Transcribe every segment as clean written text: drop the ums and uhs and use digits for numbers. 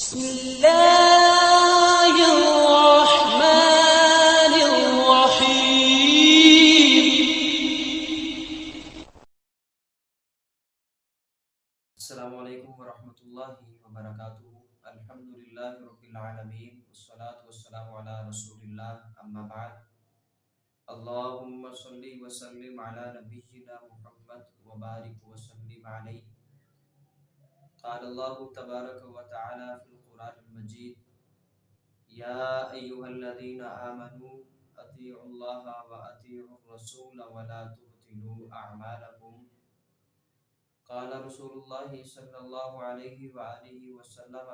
بسم الله الرحمن الرحيم. السلام علیکم ورحمۃ اللہ وبرکاتہ. الحمد للہ رب العالمین والصلاة والسلام علی رسول اللہ اما بعد. اللہم صلی وسلم علی نبینا محمد وبارک وسلم علیہ. قال اللہ تبارک وتعالی فی القرآن المجید یا ایہا الذین آمنوا اطیعوا اللہ واطیعوا الرسول ولا تبطلوا اعمالکم. قال رسول اللہ صلی اللہ علیہ وآلہ وسلم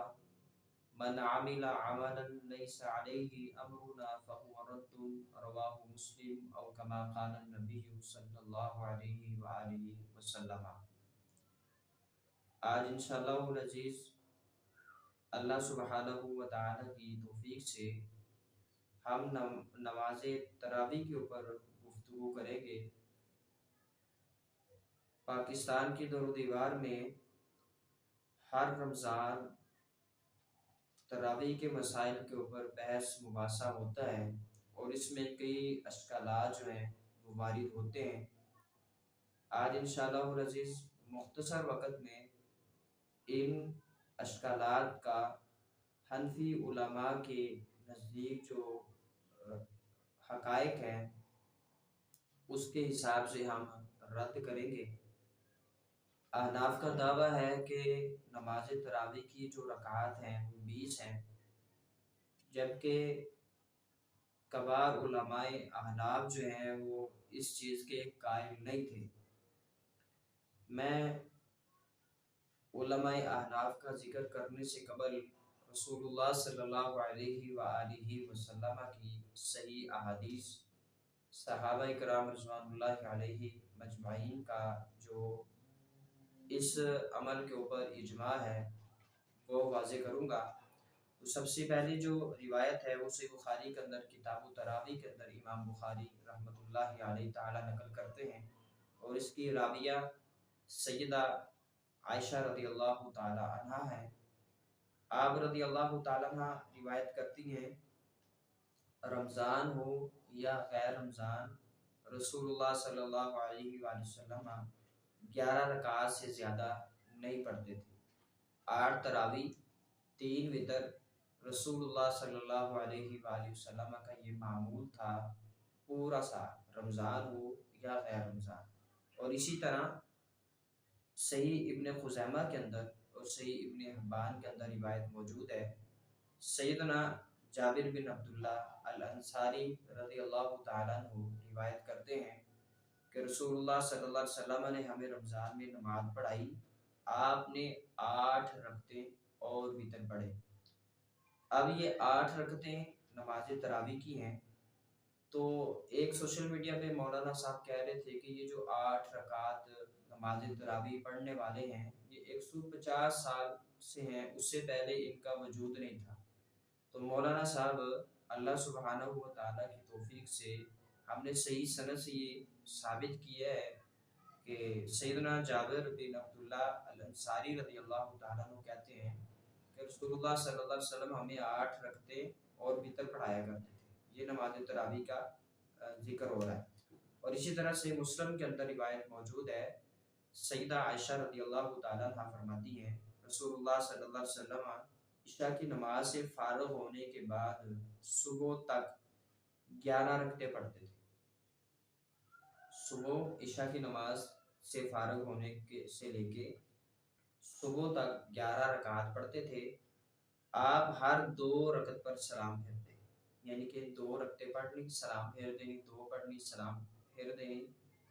من عمل عملا لیس علیہ امرنا فهو رد. رواہ مسلم او کما قال النبی صلی اللہ علیہ وآلہ وسلم. آج انشاءاللہ العزیز اللہ سبحانہ و تعالی کی توفیق سے ہم نماز تراویح کے اوپر گفتگو کریں گے. پاکستان کی دور و دیوار میں ہر رمضان تراویح کے مسائل کے اوپر بحث مباحثہ ہوتا ہے اور اس میں کئی اشکالات جو ہیں وہ وارد ہوتے ہیں. آج انشاءاللہ العزیز مختصر وقت میں ان اشکالات کا حنفی علماء کے نزدیک جو حقائق ہیں اس کے حساب سے ہم رد کریں گے. احناف کا دعویٰ ہے کہ نماز تراویح کی جو رکعات ہیں وہ 20 ہیں، جبکہ کبار علماء احناف جو ہیں وہ اس چیز کے قائل نہیں تھے. میں علماء احناف کا ذکر کرنے سے قبل رسول اللہ صلی اللہ علیہ وآلہ وسلم کی صحیح احادیث، صحابہ کرام رضوان اللہ علیہ مجمعین کا جو اس عمل کے اوپر اجماع ہے وہ واضح کروں گا. تو سب سے پہلی جو روایت ہے وہ صحیح بخاری کے اندر کتاب التراویح کے اندر امام بخاری رحمۃ اللہ علیہ تعالی نقل کرتے ہیں اور اس کی راویہ سیدہ عائشہ رضی اللہ تعالی عنہا ہیں. آپ رضی اللہ تعالی عنہ روایت کرتی ہیں رمضان ہو یا غیر رمضان رسول اللہ صلی اللہ علیہ وآلہ وسلم 11 رکعات سے زیادہ نہیں پڑھتے تھے. 8 تراویح 3 وتر رسول اللہ صلی اللہ علیہ وآلہ وسلم کا یہ معمول تھا پورا سال، رمضان ہو یا غیر رمضان. اور اسی طرح صحیح ابن خزیمہ کے اندر اور صحیح ابن حبان کے اندر روایت موجود ہے. سیدنا جابر بن عبداللہ الانصاری رضی اللہ تعالیٰ عنہ روایت کرتے ہیں کہ رسول اللہ صلی اللہ علیہ وسلم نے ہمیں رمضان میں نماز پڑھائی. آپ نے 8 رکعتیں اور وتر پڑھے. اب یہ 8 رکعتیں نماز تراویح کی ہیں. تو ایک سوشل میڈیا پہ مولانا صاحب کہہ رہے تھے کہ یہ جو 8 رکعت نماز تراویح پڑھنے والے ہیں یہ 150 سال سے ہیں، اس سے پہلے ان کا وجود نہیں تھا. تو مولانا صاحب اللہ سبحانہ و تعالیٰ کی توفیق سے ہم نے صحیح سند سے یہ ثابت کیا ہے کہ سیدنا جابر بن عبداللہ الانصاری رضی اللہ تعالیٰ عنہ کہتے ہیں کہ رسول اللہ صلی اللہ علیہ وسلم ہمیں 8 رکعتیں اور وتر پڑھایا کرتے تھے. یہ نماز تراویح کا ذکر ہو رہا ہے. اور اسی طرح سے مسلم کے اندر روایت موجود ہے. سیدہ عائشہ رضی اللہ تعالیٰ عنہ فرماتی ہیں رسول اللہ صلی اللہ علیہ وسلم عشاء کی نماز سے فارغ ہونے کے بعد صبح تک 11 رکعتیں پڑھتے تھے. صبح عشاء کی نماز سے فارغ ہونے سے لے کے صبح تک 11 رکعات پڑھتے تھے. آپ ہر 2 رکعت پر سلام پھیرتے، یعنی کہ 2 رکعتیں پڑھنی، سلام پھیر دینی، 2 پڑھنی، سلام پھیر دینی.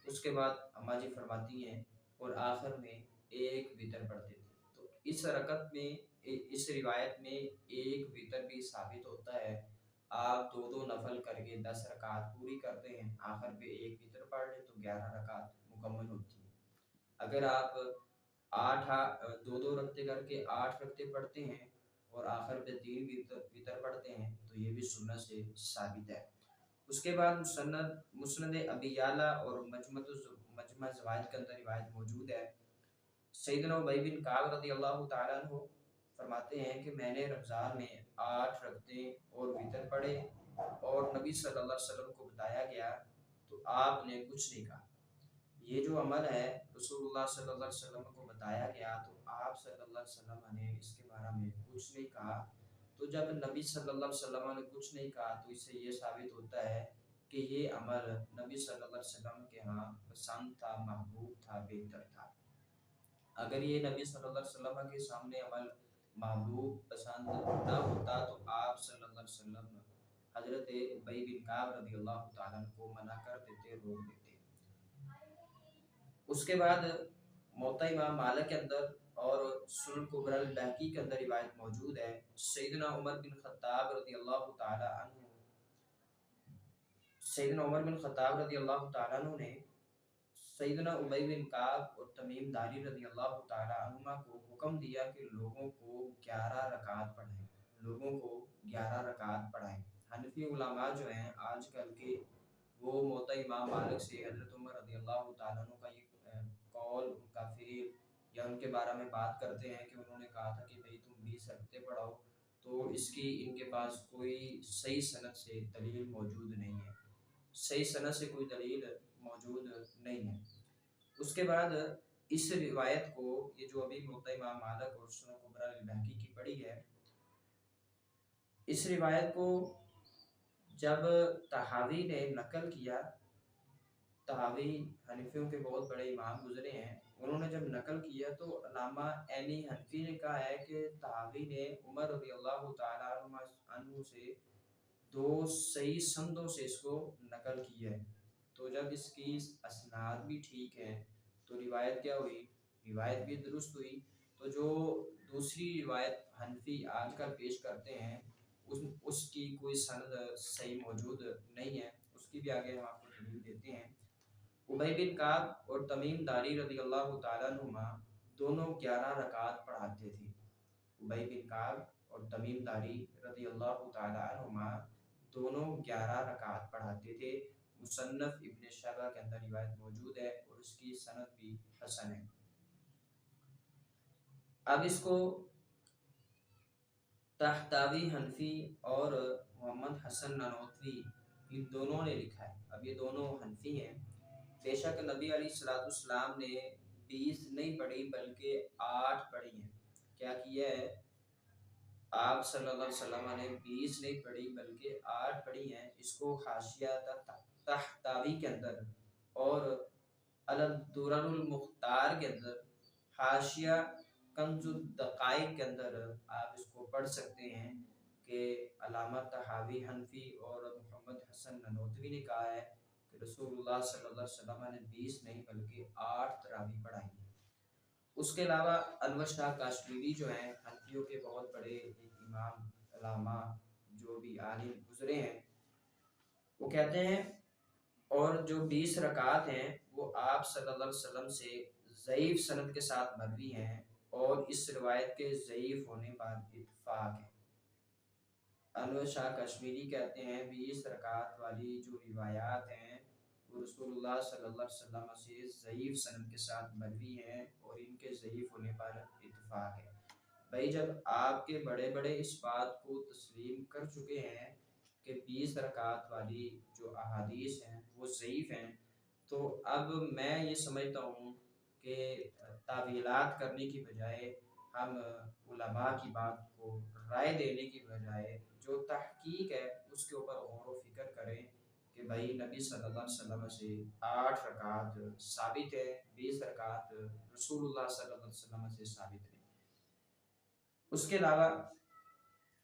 اس کے بعد اماں جی فرماتی ہیں اور آخر میں 1 وتر پڑھتے تھے. تو اس رکعت میں، اس روایت میں 1 وتر بھی ثابت ہوتا ہے. آپ 2 نفل کر کے 10 رکعات پوری کرتے ہیں، آخر پہ 1 وتر پڑھ لیں تو 11 رکعات مکمل ہوتی ہیں. اگر آپ 2 رکعتیں کر کے 8 رکعتیں پڑھتے ہیں اور آخر پہ 3 وتر پڑھتے ہیں تو یہ بھی سنت سے ثابت ہے. اس کے بعد مسند ابی یعلا اور مجمع زوائد کے اندر روایت موجود ہے. سیدنا ابی بن کعب رضی اللہ تعالیٰ عنہ فرماتے ہیں کہ میں نے رمضان میں 8 رکعتیں اور وتر پڑھے اور نبی صلی اللہ علیہ وسلم کو بتایا گیا تو آپ نے کچھ نہیں کہا۔ یہ جو عمل ہے رسول اللہ صلی اللہ علیہ وسلم کو بتایا گیا تو آپ صلی اللہ علیہ وسلم نے اس کے بارے میں کچھ نہیں کہا۔ تو جب نبی صلی اللہ علیہ وسلم نے کچھ نہیں کہا تو اس سے یہ ثابت ہوتا ہے کہ یہ عمل نبی صلی اللہ علیہ وسلم کے ہاں پسند تھا، محبوب تھا، بہتر تھا۔ اگر یہ نبی صلی اللہ علیہ وسلم کے سامنے عمل محبوب پسند نہ ہوتا تو آپ صلی اللہ علیہ وسلم حضرت ابی بن کعب رضی اللہ تعالیٰ عنہ کو منع کر دیتے، روک دیتے۔ اس کے بعد موطا امام مالک کے اندر اور سنن کبری البیہقی کے اندر روایت موجود ہے، سیدنا عمر بن خطاب رضی اللہ تعالیٰ عنہ نے سیدنا ابی بن کعب اور تمیم داری رضی اللہ تعالیٰ عنہما کو حکم دیا کہ لوگوں کو 11 رکعت پڑھائیں۔ حنفی علماء جو ہیں آج کل کے وہ موطا امام مالک سے حضرت عمر رضی اللہ تعالیٰ عنہ کا یہ قول، ان کا فعل یا ان کے بارے میں بات کرتے ہیں کہ انہوں نے کہا تھا کہ بھئی تم 20 رکعتیں پڑھاؤ، تو اس کی ان کے پاس کوئی صحیح سند سے دلیل موجود نہیں ہے، اس کے بعد اس روایت کو، یہ جو ابھی موطا امام مالک اور سنن کبری البیہقی کی پڑھی ہے، اس روایت کو جب طحاوی نے نقل کیا، طحاوی حنفیوں کے بہت بڑے امام گزرے ہیں، انہوں نے جب نقل کیا تو علامہ عینی حنفی نے کہا ہے کہ طحاوی نے عمر رضی اللہ تعالیٰ عنہ سے 2 صحیح سندوں سے اس کو نقل کی ہے۔ تو جب اس کی اسناد بھی ٹھیک ہے تو روایت کیا ہوئی؟ روایت بھی درست ہوئی۔ تو جو دوسری روایت حنفی آج کل پیش کرتے ہیں اس کی کوئی سند صحیح موجود نہیں ہے، اس کی بھی آگے ہم آپ کو دلیل دیتے ہیں۔ ابی بن کعب اور تمیم داری رضی اللہ تعالیٰ عنہما دونوں 11 رکعت پڑھاتے تھے۔ ابی بن کعب اور تمیم داری رضی اللہ تعالیٰ عنہما دونوں 11 رکعت پڑھاتے تھے۔ مصنف ابن شیبہ کے اندر روایت موجود ہے اور اس کی سند بھی حسن ہے۔ اب اس کو طحطاوی حنفی اور محمد حسن نانوتوی ان دونوں نے لکھا ہے۔ اب یہ دونوں حنفی ہیں۔ بے شک نبی علیہ الصلوۃ والسلام نے 20 نہیں پڑھی بلکہ 8 پڑھی ہیں۔ کیا کیا ہے؟ آپ صلی اللہ علیہ وسلم نے 20 نہیں پڑھی بلکہ 8 پڑھی ہیں۔ اس کو حاشیہ طحطاوی کے اندر اور الدرر المختار کے اندر، حاشیہ کنز الدقائق کے اندر آپ اس کو پڑھ سکتے ہیں کہ علامہ طحاوی حنفی اور محمد حسن نانوتوی نے کہا ہے کہ رسول اللہ صلی اللہ علیہ وسلم نے 20 نہیں بلکہ 8 تراویح پڑھائی ہیں۔ اس کے علاوہ انور شاہ کاشمیری جو ہیں حنفیوں کے بہت بڑے امام علامہ جو بھی عالم گزرے ہیں، وہ کہتے ہیں اور جو 20 رکعات ہیں وہ آپ صلی اللہ علیہ وسلم سے ضعیف سند کے ساتھ مروی ہیں اور اس روایت کے ضعیف ہونے پر اتفاق ہے۔ انور شاہ کشمیری کہتے ہیں 20 رکعات والی جو روایات ہیں وہ رسول اللہ صلی اللہ علیہ وسلم سے ضعیف سند کے ساتھ مروی ہیں اور ان کے ضعیف ہونے پر اتفاق ہے۔ بھائی جب آپ کے بڑے بڑے اس بات کو تسلیم کر چکے ہیں کہ 20 رکعات والی جو احادیث ہیں وہ ضعیف ہیں، تو اب میں یہ سمجھتا ہوں کہ تعویلات کرنے کی بجائے ہم علماء کی بات کو رائے دینے کی بجائے جو تحقیق ہے اس کے اوپر غور و فکر کریں کہ بھائی نبی صلی اللہ علیہ وسلم سے 8 رکعت ثابت ہے، 20 رکعت رسول اللہ صلی اللہ علیہ وسلم سے ثابت ہے۔ اس کے علاوہ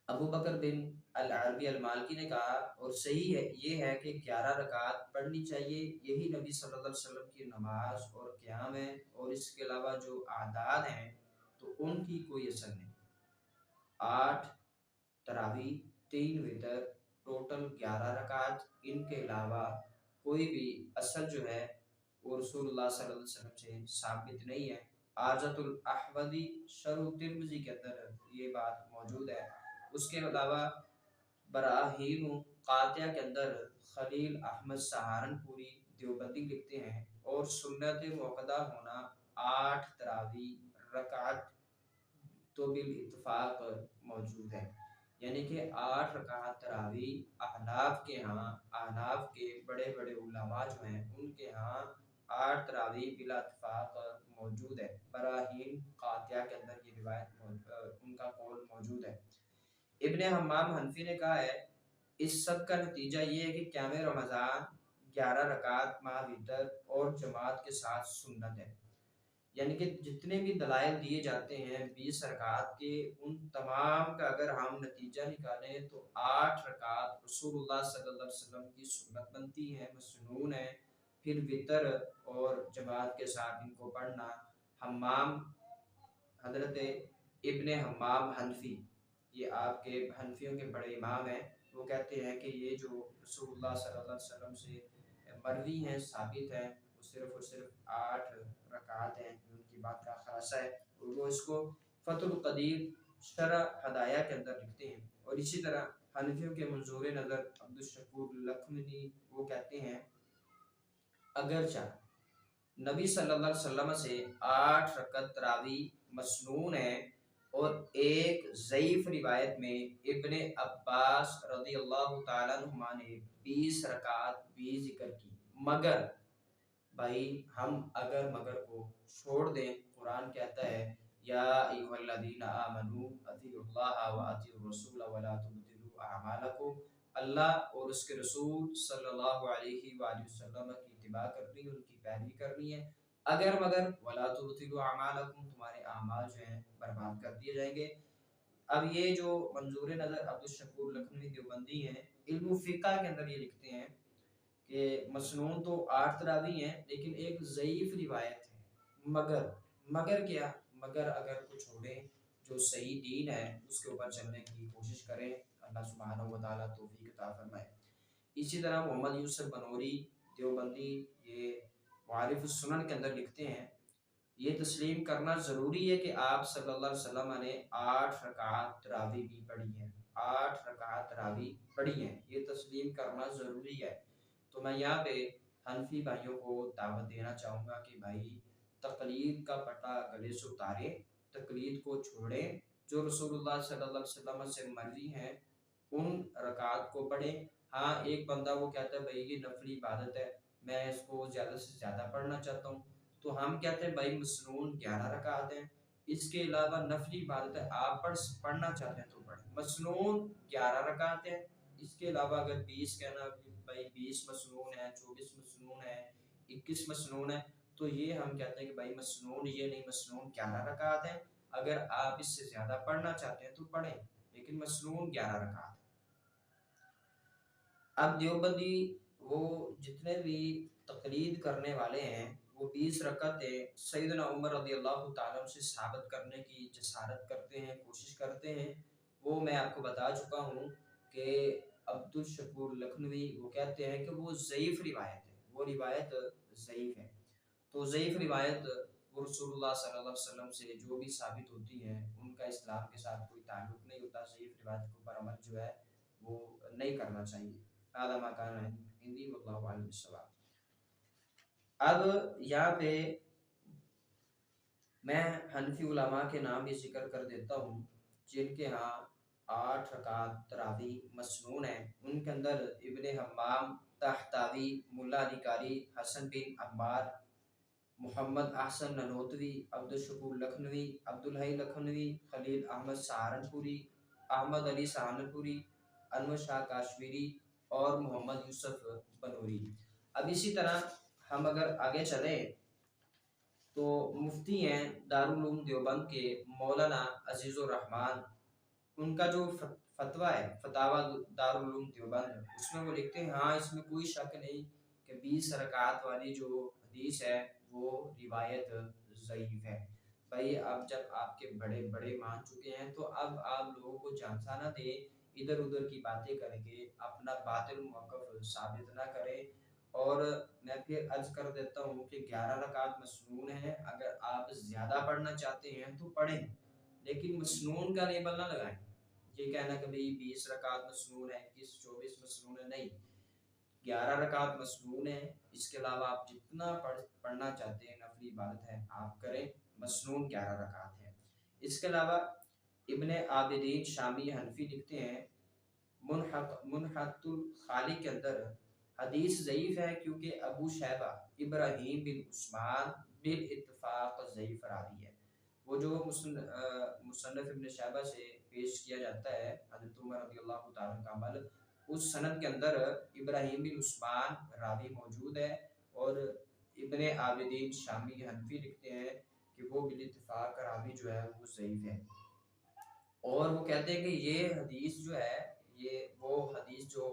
ابو بکر بن العربی المالکی نے کہا اور صحیح ہے یہ ہے کہ 11 رکعت پڑھنی چاہیے، یہی نبی صلی اللہ علیہ وسلم کی نماز اور قیام ہے، اور اس کے علاوہ جو اعداد ہیں تو ان کی کوئی اثر نہیں۔ 8 تراویح، 3 وتر، ٹوٹل 11 رکعت، ان کے علاوہ کوئی بھی اصل جو ہے وہ رسول اللہ صلی اللہ علیہ وسلم سے ثابت نہیں ہے۔ عارضۃ الاحوذی شرح ترمذی کے اندر یہ بات موجود ہے۔ اس کے علاوہ براہین قاطعہ کے اندر خلیل احمد سہارنپوری دیوبندی لکھتے ہیں اور سنت موقدہ ہونا 8 تراویح رکعت تو بالاتفاق موجود ہے، یعنی کہ 8 رکعت تراویح احناف کے بڑے بڑے علماء جو ہیں ان کے ہاں 8 تراویح بلا اتفاق موجود ہے۔ براہین قاطعہ کے اندر یہ روایت ان کا قول موجود ہے۔ ابن حمام حنفی نے کہا ہے اس سب کا نتیجہ یہ ہے کہ قیام رمضان 11 رکعت مع وتر اور جماعت کے ساتھ سنت ہے، یعنی کہ جتنے بھی دلائل دیے جاتے ہیں 20 رکعت کے، ان تمام کا اگر ہم نتیجہ نکالیں تو 8 رکعت رسول اللہ صلی اللہ علیہ وسلم کی سنت بنتی ہے، مسنون ہے۔ پھر وتر اور جماعت کے ساتھ ان کو پڑھنا۔ حمام حضرت ابن حمام حنفی، یہ آپ کے حنفیوں کے بڑے امام ہیں، وہ کہتے ہیں کہ یہ جو رسول اللہ صلی اللہ علیہ وسلم سے مروی ہیں، ثابت ہیں، وہ صرف اور صرف 8 رکعات ہیں، ان کی بات کا خلاصہ ہے، اور وہ اس کو فتح القدیر شرح ہدایہ کے اندر لکھتے ہیں۔ اور اسی طرح حنفیوں کے منظور نظر عبدالشکور لکھنوی وہ کہتے ہیں اگرچہ نبی صلی اللہ علیہ وسلم سے 8 رکعت تراویح مسنون ہے، اور ایک ضعیف روایت میں ابن عباس رضی اللہ تعالیٰ عنہما نے 20 رکعت بھی ذکر کی، مگر بھائی ہم اگر مگر کو چھوڑ دیں، قرآن کہتا ہے یا ایھا الذین آمنوا اطیعوا اللہ واطیعوا الرسول ولا تبطلوا اعمالکم، اللہ اور اس کے رسول صلی اللہ علیہ وآلہ وسلم کی اتباع کرنی، ان کی پیروی کرنی ہے، اگر مگر ولا تبطلوا اعمالکم، تمہارے اعمال جو ہیں برباد کر دیے جائیں گے۔ اب یہ جو منظور نظر عبدالشکور لکھنوی دیوبندی ہیں، علم فقہ کے اندر یہ لکھتے ہیں کہ مسنون تو 8 تراویح ہیں، لیکن ایک ضعیف روایت ہے، مگر کیا، مگر اگر کچھ چھوڑیں جو صحیح دین ہے اس کے اوپر چلنے کی کوشش کریں، اللہ سبحانہ و تعالیٰ توفیق عطا فرمائے۔ اسی طرح محمد یوسف بنوری دیوبندی یہ معارف السنن کے اندر لکھتے ہیں یہ تسلیم کرنا ضروری ہے کہ آپ صلی اللہ علیہ وسلم نے 8 رکعت تراویح بھی پڑھی ہیں، 8 رکعت تراویح پڑھی ہیں، یہ تسلیم کرنا ضروری ہے۔ تو میں یہاں پہ حنفی بھائیوں کو دعوت دینا چاہوں گا کہ بھائی تقلید کا پٹا گلے سے اتاریں، تقلید کو چھوڑیں، جو رسول اللہ صلی اللہ علیہ وسلم سے مروی ہیں ان رکعات کو پڑھیں۔ ہاں ایک بندہ وہ کہتا ہے بھائی یہ نفلی عبادت ہے، میں اس کو زیادہ سے زیادہ پڑھنا چاہتا ہوں، تو ہم کہتے ہیں بھائی مسنون 11 رکعات ہیں، اس کے علاوہ نفلی عبادت ہے، آپ پڑھنا چاہتے ہیں تو پڑھیں، مسنون 11 رکعات ہیں، اس کے علاوہ اگر 20 کہنا بھائی 20 مسنون ہے، 24 مسنون ہے، 21 مسنون ہے، تو یہ ہم کہتے ہیں کہ بھائی مسنون یہ نہیں، مسنون 11 رکعات ہیں، اگر آپ اس سے زیادہ پڑھنا چاہتے ہیں تو پڑھیں، لیکن مسنون 11 رکعات ہے۔ اب دیوبندی وہ جتنے بھی تقلید کرنے والے ہیں وہ 20 رکعتیں سیدنا عمر رضی اللہ تعالیٰ سے ثابت کرنے کی جسارت کرتے ہیں، کوشش کرتے ہیں، وہ میں آپ کو بتا چکا ہوں کہ عبدالشکور لکھنوی وہ کہتے ہیں کہ وہ ضعیف روایت ہے، وہ روایت ضعیف ہے، تو ضعیف روایت وہ رسول اللہ صلی اللہ علیہ وسلم سے جو بھی ثابت ہوتی ہیں ان کا اسلام کے ساتھ کوئی تعلق نہیں ہوتا، ضعیف روایت کے اوپر عمل جو ہے وہ نہیں کرنا چاہیے۔ هذا ما كان عندي والله اعلم بالصواب۔ اب یہاں پہ میں حنفی علماء کے نام بھی ذکر کر دیتا ہوں جن کے ہاں 8 رکعت تراویح مسنون ہیں، ان کے اندر ابن حمام طحطاوی، ملا علی قاری، حسن بن عمار، محمد احسن ننوتوی، عبدالشکور لکھنوی، عبدالحی لکھنوی، خلیل احمد سہارنپوری، احمد علی سہارنپوری، انور شاہ کاشمیری اور محمد یوسف بنوری۔ اب اسی طرح ہم اگر آگے چلیں تو مفتی ہیں دارالعلوم دیوبند کے مولانا عزیز الرحمن، ان کا جو فتویٰ ہے فتاویٰ دارالعلوم دیوبند، اس میں وہ لکھتے ہیں ہاں اس میں کوئی شک نہیں کہ 20 رکعات والی جو حدیث ہے وہ روایت ضعیف ہے۔ بھائی اب جب آپ کے بڑے بڑے مان چکے ہیں تو اب آپ لوگوں کو جھانسا نہ دیں، ادھر ادھر کی باتیں کر کے اپنا باطل موقف ثابت نہ کریں۔ اور میں پھر عرض کر دیتا ہوں کہ 11 رکعت مسنون ہے، اگر آپ زیادہ پڑھنا چاہتے ہیں تو پڑھیں، لیکن مسنون کا لیبل نہ لگائیں، یہ کہنا کہ بھئی 20 رکعت مسنون ہے، 21 24 مسنون ہے، نہیں، 11 رکعت مسنون ہے، اس کے علاوہ آپ جتنا پڑھنا چاہتے ہیں نفلی عبادت ہے آپ کریں، مسنون 11 رکعت ہے۔ اس کے علاوہ ابن عابدین شامی حنفی لکھتے ہیں منحت الخالق کے اندر حدیث ضعیف ہے کیونکہ ابو شیبہ ابراہیم بن عثمان بالاتفاق ضعیف راوی ہے۔ وہ جو مصنف ابن شیبہ سے پیش کیا جاتا ہے حضرت عمر رضی اللہ تعالیٰ عنہ کا عمل، اس سند کے اندر ابراہیم بن عثمان راوی موجود ہے، اور ابن عابدین شامی حنفی لکھتے ہیں کہ وہ بالاتفاق راوی جو ہے وہ ضعیف ہے، اور وہ کہتے ہیں کہ یہ حدیث جو ہے، یہ وہ حدیث جو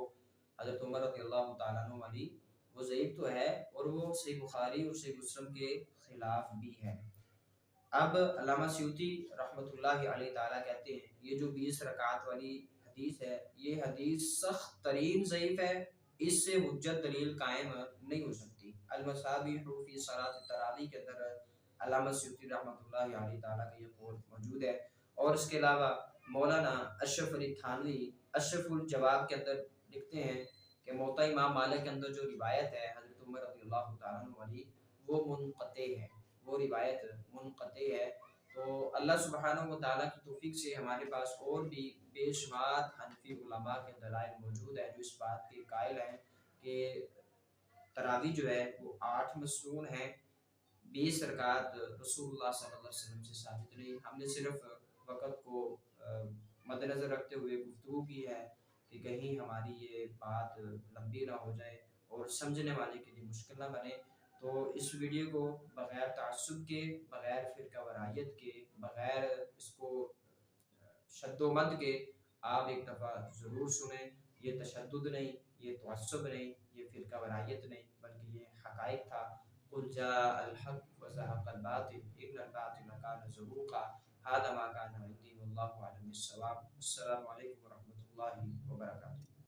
حضرت عمر رضی اللہ تعالیٰ عنہ والی، وہ ضعیف تو ہے، اور وہ صحیح بخاری اور صحیح مسلم کے خلاف بھی ہے۔ اب علامہ سیوطی رحمۃ اللہ علیہ تعالیٰ کہتے ہیں یہ جو 20 رکعات والی حدیث ہے، یہ حدیث سخت ترین ضعیف ہے، اس سے حجت دلیل قائم نہیں ہو سکتی۔ المصابیح فی صلاۃ التراویح کے اندر علامہ سیوطی رحمۃ اللہ علیہ تعالیٰ کا یہ قول موجود ہے، اور اس کے علاوہ مولانا اشرف علی تھانوی اشرف الجواب کے اندر لکھتے ہیں کہ موطا امام مالک کے اندر جو روایت ہے حضرت عمر رضی اللہ تعالیٰ عنہ والی، وہ منقطع ہے، وہ روایت منقطع ہے۔ تو اللہ سبحانہ و تعالیٰ کی توفیق سے ہمارے پاس اور بھی بے شمار حنفی علماء کے دلائل موجود ہیں جو اس بات کے قائل ہیں کہ تراویح جو ہے وہ 8 مسنون ہیں، 20 رکعات رسول اللہ صلی اللہ علیہ وسلم سے ثابت نہیں۔ ہم نے صرف وقت کو مد نظر رکھتے ہوئے گفتگو کی ہے کہ کہیں ہماری یہ بات لمبی نہ ہو جائے اور سمجھنے والے کے لیے مشکل نہ بنے، تو اس ویڈیو کو بغیر تعصب کے، بغیر فرقہ وارائیت کے، بغیر اس کو شد و مد کے آپ ایک دفعہ ضرور سنیں۔ یہ تشدد نہیں، یہ تعصب نہیں، یہ فرقہ وارائیت نہیں، بلکہ یہ حقائق تھا۔ قل جاء الحق وزهق الباطل ان الباطل كان زهوقا هذا ما كان عندي والله اعلم بالصواب۔ السلام علیکم ورحمۃ اللہ